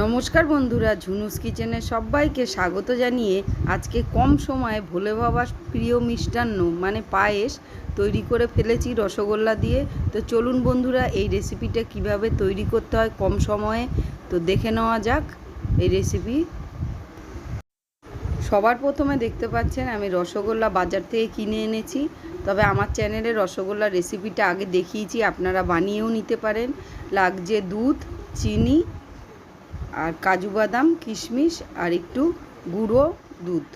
নমস্কার বন্ধুরা, ঝুনুস কিচেনে সবাইকে স্বাগত জানিয়ে আজকে কম সময়ে ভোলে বাবার প্রিয় মিষ্টান্ন মানে পায়েস তৈরি করে ফেলেছি রসগোল্লা দিয়ে। তো চলুন বন্ধুরা, এই রেসিপিটা কিভাবে তৈরি করতে হয় কম সময়ে তো দেখে নেওয়া যাক এই রেসিপি। সবার প্রথমে দেখতে পাচ্ছেন আমি রসগোল্লা বাজার থেকে কিনে এনেছি। তবে আমার চ্যানেলে রসগোল্লার রেসিপিটা আগে দেখিয়েছি, আপনারা বানিয়েও নিতে পারেন। লাগছে দুধ, চিনি আর কাজু বাদাম, কিশমিশ আর একটু গুঁড়ো দুধ।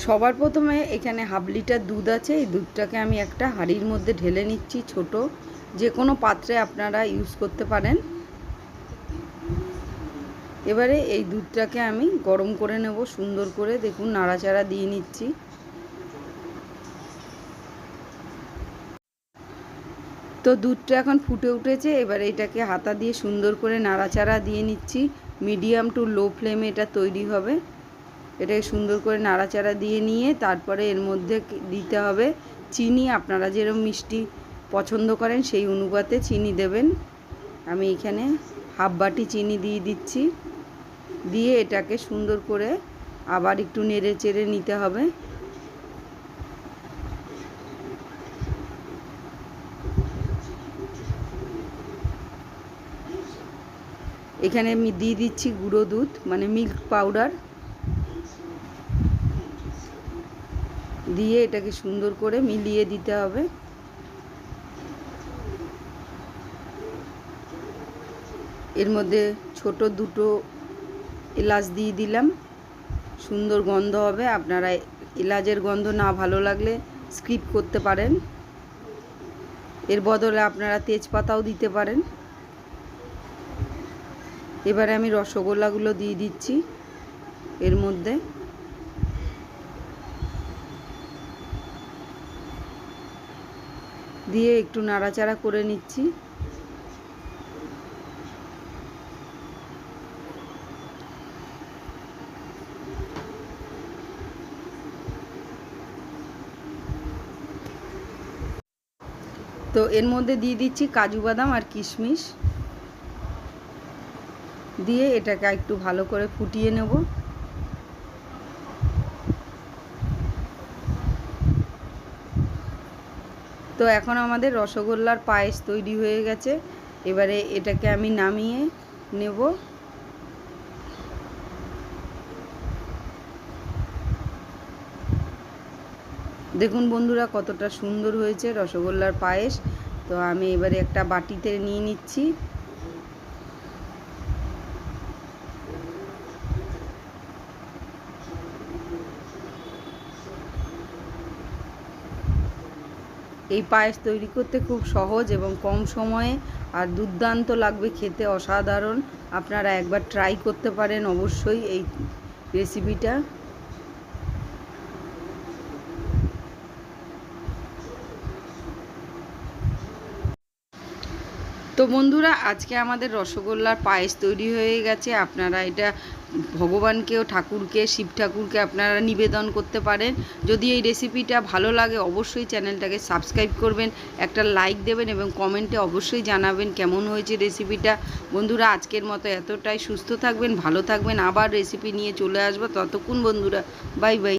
সবার প্রথমে এখানে হাফ লিটার দুধ আছে। এই দুধটাকে আমি একটা হাঁড়ির মধ্যে ঢেলে নিচ্ছি। ছোট যে কোনো পাত্রে আপনারা ইউজ করতে পারেন। এবারে এই দুধটাকে আমি গরম করে নেব সুন্দর করে। দেখুন নাড়াচাড়া দিয়ে নিচ্ছি। তো দুধটা এখন ফুটে উঠেছে। এবারে এটাকে হাতা দিয়ে সুন্দর করে নাড়াচাড়া দিয়ে নিচ্ছি। মিডিয়াম টু লো ফ্লেমে এটা তৈরি হবে। এটাকে সুন্দর করে নাড়াচাড়া দিয়ে নিয়ে তারপরে এর মধ্যে দিতে হবে চিনি। আপনারা যেরকম মিষ্টি পছন্দ করেন সেই অনুপাতে চিনি দেবেন। আমি এখানে হাফ বাটি চিনি দিয়ে দিচ্ছি। দিয়ে এটাকে সুন্দর করে আবার একটু নেড়ে চেড়ে নিতে হবে। এখানে আমি দিয়ে দিচ্ছি গুঁড়ো দুধ মানে মিল্ক পাউডার। দিয়ে এটাকে সুন্দর করে মিলিয়ে দিতে হবে। এর মধ্যে ছোট দুটো এলাচ দিয়ে দিলাম, সুন্দর গন্ধ হবে। আপনারা এলাচের গন্ধ না ভালো লাগলে স্কিপ করতে পারেন। এর বদলে আপনারা তেজপাতাও দিতে পারেন। এবারে আমি রসগোল্লাগুলো দিয়ে দিচ্ছি এর মধ্যে। দিয়ে একটু নাড়াচাড়া করে নিচ্ছি। তো এর মধ্যে দিয়ে দিচ্ছি কাজু বাদাম আর কিশমিশ। দিয়ে এটাকে একটু ভালো করে ফুটিয়ে নেব। তো এখন আমাদের রসগোল্লার পায়েস তৈরি হয়ে গেছে। এবারে এটাকে আমি নামিয়ে নেব। দেখুন বন্ধুরা কতটা সুন্দর হয়েছে রসগোল্লার পায়েস। তো আমি এবারে একটা বাটিতে নিয়ে নিচ্ছি। এই পায়েস তৈরি করতে খুব সহজ এবং কম সময়ে আর দুর্দান্ত লাগবে খেতে, অসাধারণ। আপনারা একবার ট্রাই করতে পারেন অবশ্যই এই রেসিপিটা। তো বন্ধুরা আজকে আমাদের রসগোল্লার পায়েস তৈরি হয়ে গেছে। আপনারা এটা ভগবানকেও, ঠাকুরকে, শিব ঠাকুরকে আপনারা নিবেদন করতে পারেন। যদি এই রেসিপিটা ভালো লাগে অবশ্যই চ্যানেলটাকে সাবস্ক্রাইব করবেন, একটা লাইক দেবেন এবং কমেন্টে অবশ্যই জানাবেন কেমন হয়েছে রেসিপিটা। বন্ধুরা আজকের মতো এতটাই। সুস্থ থাকবেন, ভালো থাকবেন। আবার রেসিপি নিয়ে চলে আসবো। ততক্ষণ বন্ধুরা বাই বাই।